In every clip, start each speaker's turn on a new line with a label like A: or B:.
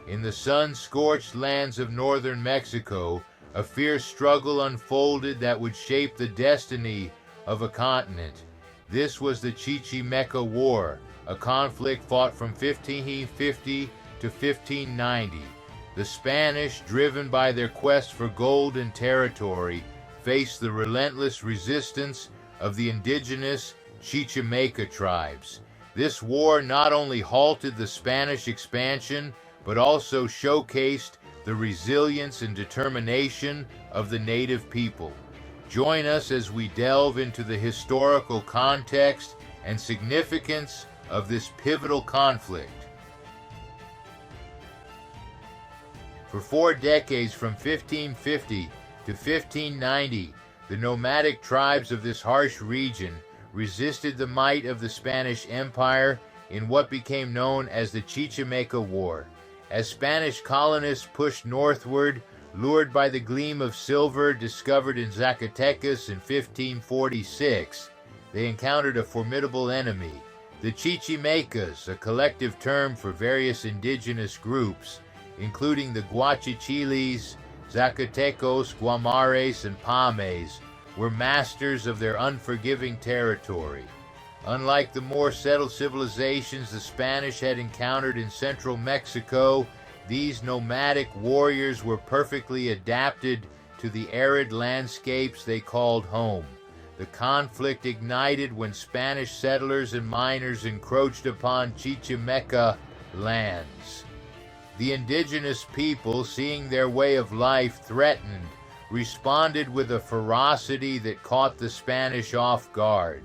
A: In the sun-scorched lands of northern Mexico, a fierce struggle unfolded that would shape the destiny of a continent. This was the Chichimeca War, a conflict fought from 1550 to 1590. The Spanish, driven by their quest for gold and territory, faced the relentless resistance of the indigenous Chichimeca tribes. This war not only halted the Spanish expansion, but also showcased the resilience and determination of the native people. Join us as we delve into the historical context and significance of this pivotal conflict. For 4 decades, from 1550 to 1590, the nomadic tribes of this harsh region resisted the might of the Spanish Empire in what became known as the Chichimeca War. As Spanish colonists pushed northward, lured by the gleam of silver discovered in Zacatecas in 1546, they encountered a formidable enemy. The Chichimecas, a collective term for various indigenous groups, including the Guachichiles, Zacatecos, Guamares, and Pames, were masters of their unforgiving territory. Unlike the more settled civilizations the Spanish had encountered in central Mexico, these nomadic warriors were perfectly adapted to the arid landscapes they called home. The conflict ignited when Spanish settlers and miners encroached upon Chichimeca lands. The indigenous people, seeing their way of life threatened, responded with a ferocity that caught the Spanish off guard.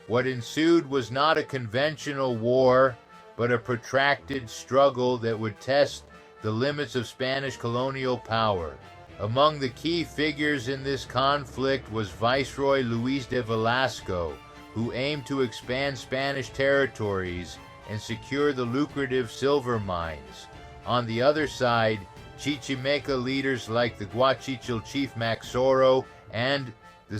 A: What ensued was not a conventional war, but a protracted struggle that would test the limits of Spanish colonial power. Among the key figures in this conflict was Viceroy Luis de Velasco, who aimed to expand Spanish territories and secure the lucrative silver mines. On the other side, Chichimeca leaders like the Guachichil chief Maxoro and the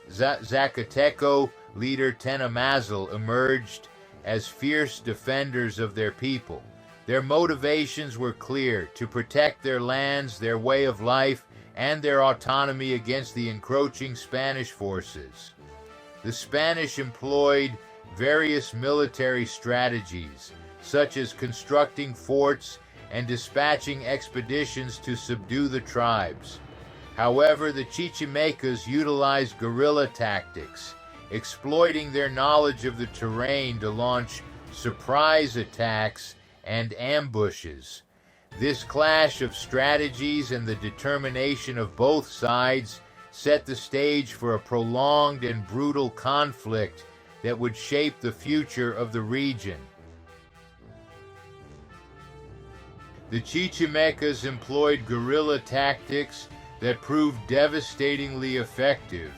A: Zacateco leader Tenamazel emerged as fierce defenders of their people. Their motivations were clear: to protect their lands, their way of life, and their autonomy against the encroaching Spanish forces. The Spanish employed various military strategies, such as constructing forts and dispatching expeditions to subdue the tribes. However, the Chichimecas utilized guerrilla tactics, exploiting their knowledge of the terrain to launch surprise attacks and ambushes. This clash of strategies and the determination of both sides set the stage for a prolonged and brutal conflict that would shape the future of the region. The Chichimecas employed guerrilla tactics that proved devastatingly effective.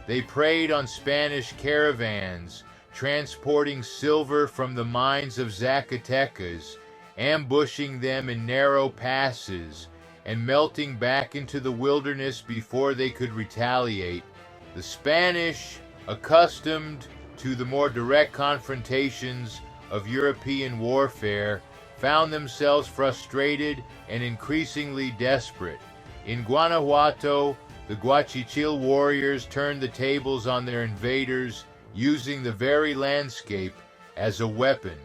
A: They preyed on Spanish caravans, transporting silver from the mines of Zacatecas, ambushing them in narrow passes, and melting back into the wilderness before they could retaliate. The Spanish, accustomed to the more direct confrontations of European warfare, found themselves frustrated and increasingly desperate. In Guanajuato, the Guachichil warriors turned the tables on their invaders, using the very landscape as a weapon.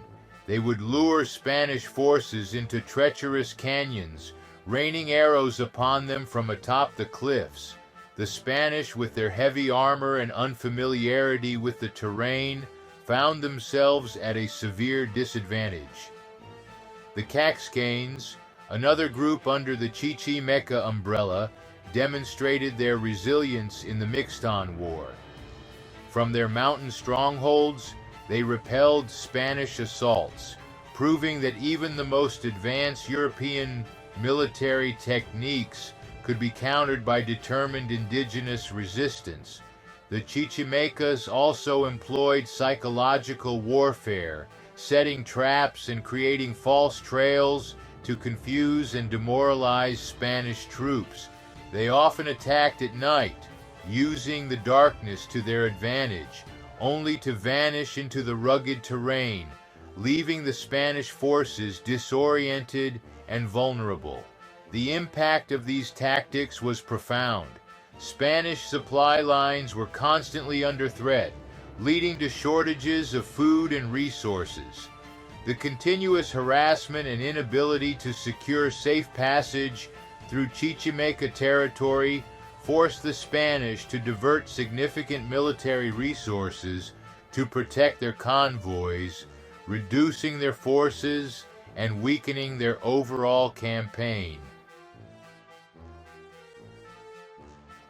A: They would lure Spanish forces into treacherous canyons, raining arrows upon them from atop the cliffs. The Spanish, with their heavy armor and unfamiliarity with the terrain, found themselves at a severe disadvantage. The Caxcanes, another group under the Chichimeca umbrella, demonstrated their resilience in the Mixtan War. From their mountain strongholds, they repelled Spanish assaults, proving that even the most advanced European military techniques could be countered by determined indigenous resistance. The Chichimecas also employed psychological warfare, setting traps and creating false trails to confuse and demoralize Spanish troops. They often attacked at night, using the darkness to their advantage, only to vanish into the rugged terrain, leaving the Spanish forces disoriented and vulnerable. The impact of these tactics was profound. Spanish supply lines were constantly under threat, leading to shortages of food and resources. The continuous harassment and inability to secure safe passage through Chichimeca territory forced the Spanish to divert significant military resources to protect their convoys, reducing their forces and weakening their overall campaign.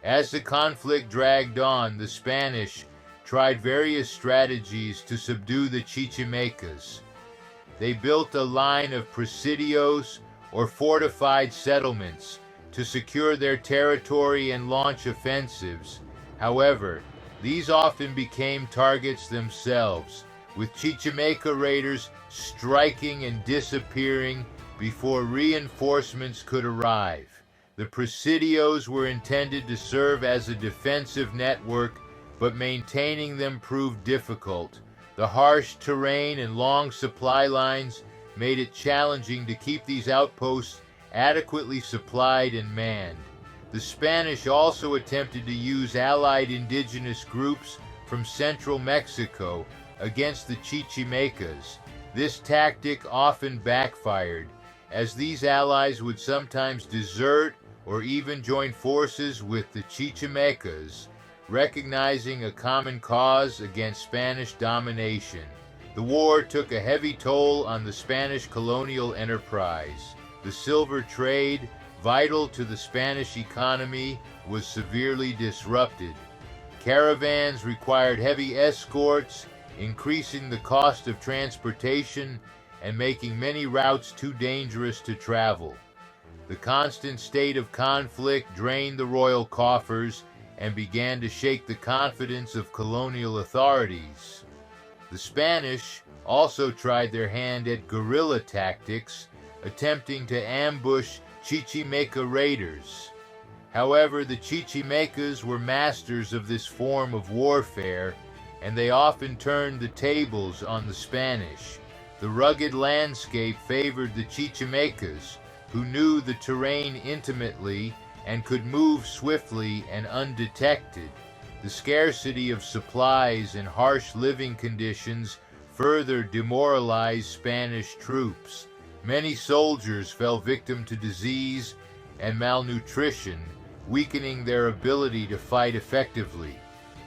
A: As the conflict dragged on, the Spanish tried various strategies to subdue the Chichimecas. They built a line of presidios, or fortified settlements, to secure their territory and launch offensives. However, these often became targets themselves, with Chichimeca raiders striking and disappearing before reinforcements could arrive. The presidios were intended to serve as a defensive network, but maintaining them proved difficult. The harsh terrain and long supply lines made it challenging to keep these outposts adequately supplied and manned. The Spanish also attempted to use allied indigenous groups from central Mexico against the Chichimecas. This tactic often backfired, as these allies would sometimes desert or even join forces with the Chichimecas, recognizing a common cause against Spanish domination. The war took a heavy toll on the Spanish colonial enterprise. The silver trade, vital to the Spanish economy, was severely disrupted. Caravans required heavy escorts, increasing the cost of transportation and making many routes too dangerous to travel. The constant state of conflict drained the royal coffers and began to shake the confidence of colonial authorities. The Spanish also tried their hand at guerrilla tactics, attempting to ambush Chichimeca raiders. However, the Chichimecas were masters of this form of warfare, and they often turned the tables on the Spanish. The rugged landscape favored the Chichimecas, who knew the terrain intimately and could move swiftly and undetected. The scarcity of supplies and harsh living conditions further demoralized Spanish troops. Many soldiers fell victim to disease and malnutrition, weakening their ability to fight effectively.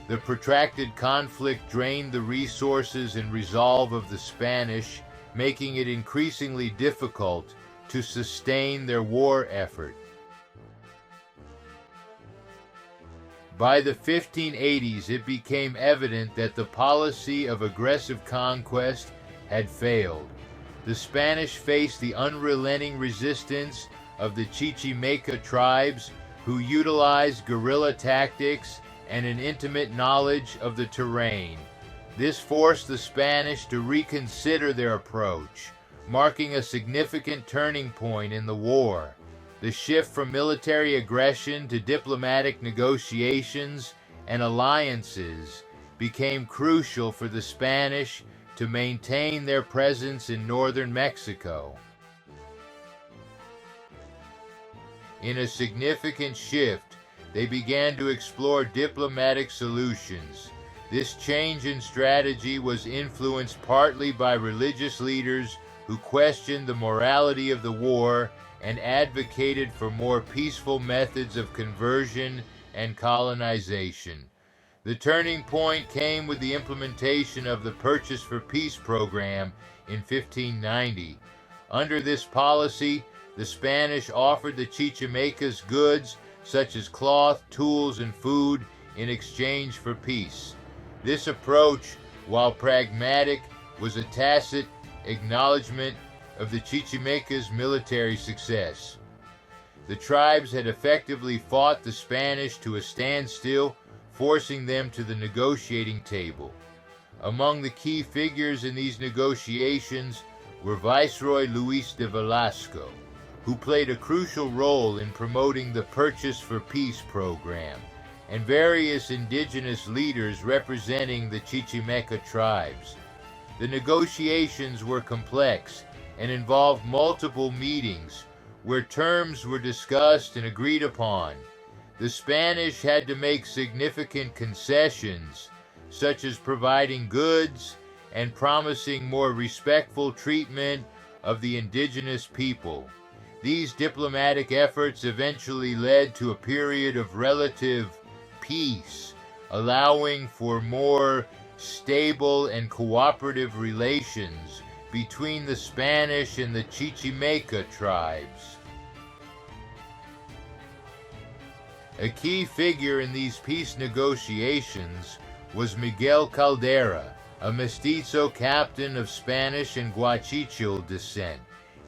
A: The protracted conflict drained the resources and resolve of the Spanish, making it increasingly difficult to sustain their war effort. By the 1580s, it became evident that the policy of aggressive conquest had failed. The Spanish faced the unrelenting resistance of the Chichimeca tribes, who utilized guerrilla tactics and an intimate knowledge of the terrain. This forced the Spanish to reconsider their approach, marking a significant turning point in the war. The shift from military aggression to diplomatic negotiations and alliances became crucial for the Spanish to maintain their presence in northern Mexico. In a significant shift, they began to explore diplomatic solutions. This change in strategy was influenced partly by religious leaders who questioned the morality of the war and advocated for more peaceful methods of conversion and colonization. The turning point came with the implementation of the Purchase for Peace program in 1590. Under this policy, the Spanish offered the Chichimecas goods such as cloth, tools, and food in exchange for peace. This approach, while pragmatic, was a tacit acknowledgement of the Chichimecas' military success. The tribes had effectively fought the Spanish to a standstill, forcing them to the negotiating table. Among the key figures in these negotiations were Viceroy Luis de Velasco, who played a crucial role in promoting the Purchase for Peace program, and various indigenous leaders representing the Chichimeca tribes. The negotiations were complex and involved multiple meetings where terms were discussed and agreed upon. The Spanish had to make significant concessions, such as providing goods and promising more respectful treatment of the indigenous people. These diplomatic efforts eventually led to a period of relative peace, allowing for more stable and cooperative relations between the Spanish and the Chichimeca tribes. A key figure in these peace negotiations was Miguel Caldera, a mestizo captain of Spanish and Guachichil descent.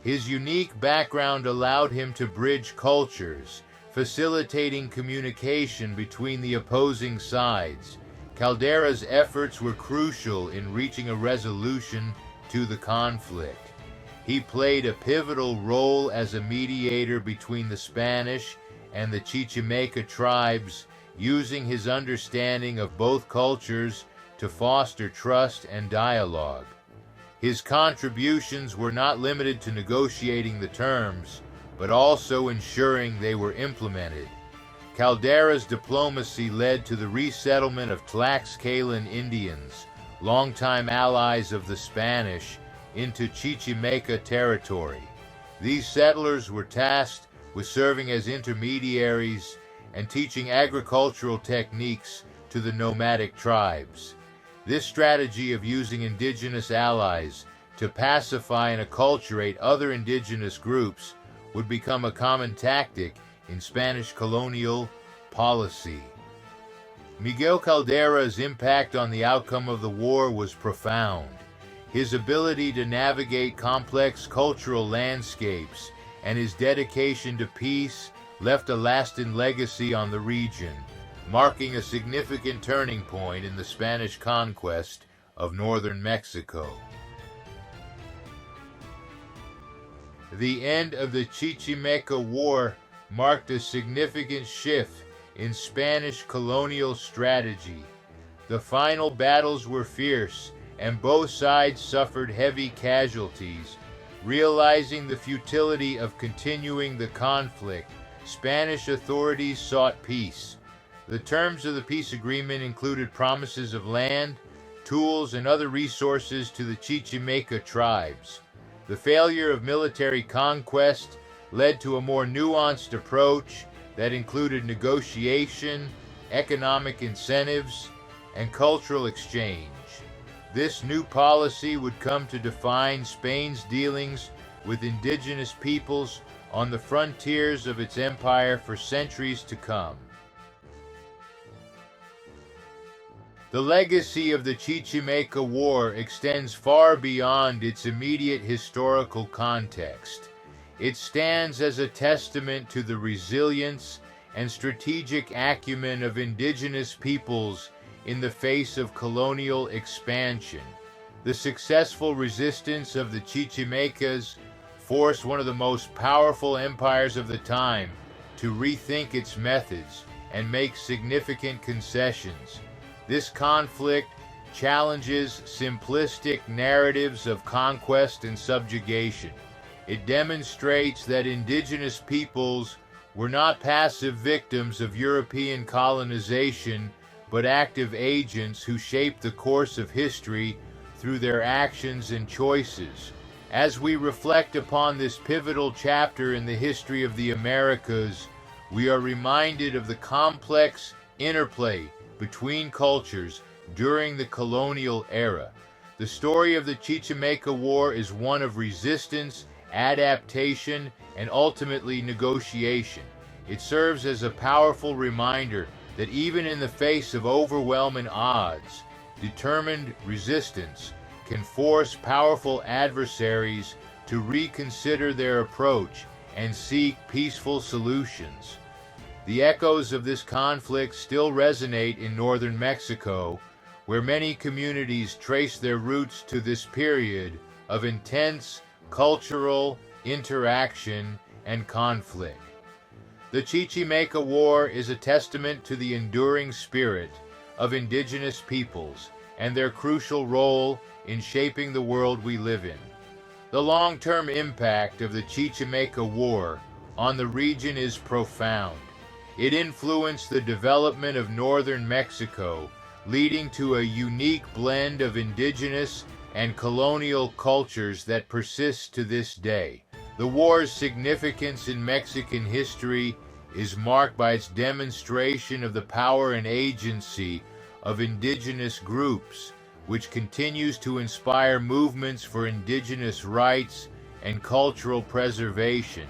A: His unique background allowed him to bridge cultures, facilitating communication between the opposing sides. Caldera's efforts were crucial in reaching a resolution to the conflict. He played a pivotal role as a mediator between the Spanish and the Chichimeca tribes, using his understanding of both cultures to foster trust and dialogue. His contributions were not limited to negotiating the terms, but also ensuring they were implemented. Caldera's diplomacy led to the resettlement of Tlaxcalan Indians, longtime allies of the Spanish, into Chichimeca territory. These settlers were tasked with serving as intermediaries and teaching agricultural techniques to the nomadic tribes. This strategy of using indigenous allies to pacify and acculturate other indigenous groups would become a common tactic in Spanish colonial policy. Miguel Caldera's impact on the outcome of the war was profound. His ability to navigate complex cultural landscapes and his dedication to peace left a lasting legacy on the region, marking a significant turning point in the Spanish conquest of northern Mexico. The end of the Chichimeca War marked a significant shift in Spanish colonial strategy. The final battles were fierce, and both sides suffered heavy casualties. Realizing the futility of continuing the conflict, Spanish authorities sought peace. The terms of the peace agreement included promises of land, tools, and other resources to the Chichimeca tribes. The failure of military conquest led to a more nuanced approach that included negotiation, economic incentives, and cultural exchange. This new policy would come to define Spain's dealings with indigenous peoples on the frontiers of its empire for centuries to come. The legacy of the Chichimeca War extends far beyond its immediate historical context. It stands as a testament to the resilience and strategic acumen of indigenous peoples in the face of colonial expansion. The successful resistance of the Chichimecas forced one of the most powerful empires of the time to rethink its methods and make significant concessions. This conflict challenges simplistic narratives of conquest and subjugation. It demonstrates that indigenous peoples were not passive victims of European colonization, but active agents who shaped the course of history through their actions and choices. As we reflect upon this pivotal chapter in the history of the Americas, we are reminded of the complex interplay between cultures during the colonial era. The story of the Chichimeca War is one of resistance, adaptation, and ultimately negotiation. It serves as a powerful reminder that even in the face of overwhelming odds, determined resistance can force powerful adversaries to reconsider their approach and seek peaceful solutions. The echoes of this conflict still resonate in northern Mexico, where many communities trace their roots to this period of intense cultural interaction and conflict. The Chichimeca War is a testament to the enduring spirit of indigenous peoples and their crucial role in shaping the world we live in. The long-term impact of the Chichimeca War on the region is profound. It influenced the development of northern Mexico, leading to a unique blend of indigenous and colonial cultures that persists to this day. The war's significance in Mexican history is marked by its demonstration of the power and agency of indigenous groups, which continues to inspire movements for indigenous rights and cultural preservation.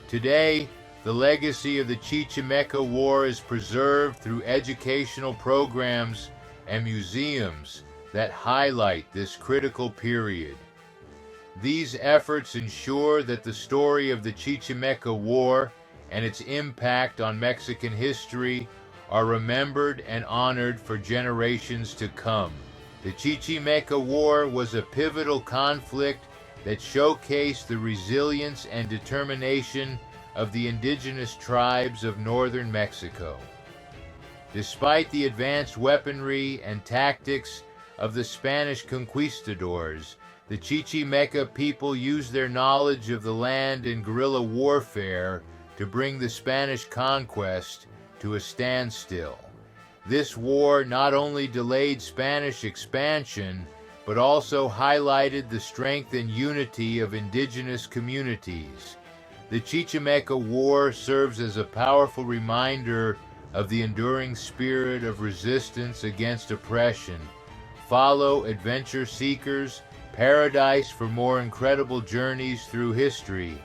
A: Today, the legacy of the Chichimeca War is preserved through educational programs and museums that highlight this critical period. These efforts ensure that the story of the Chichimeca War and its impact on Mexican history are remembered and honored for generations to come. The Chichimeca War was a pivotal conflict that showcased the resilience and determination of the indigenous tribes of northern Mexico. Despite the advanced weaponry and tactics of the Spanish conquistadors, the Chichimeca people used their knowledge of the land and guerrilla warfare to bring the Spanish conquest to a standstill. This war not only delayed Spanish expansion, but also highlighted the strength and unity of indigenous communities. The Chichimeca War serves as a powerful reminder of the enduring spirit of resistance against oppression. Follow Adventure Seekers, Paradise for more incredible journeys through history.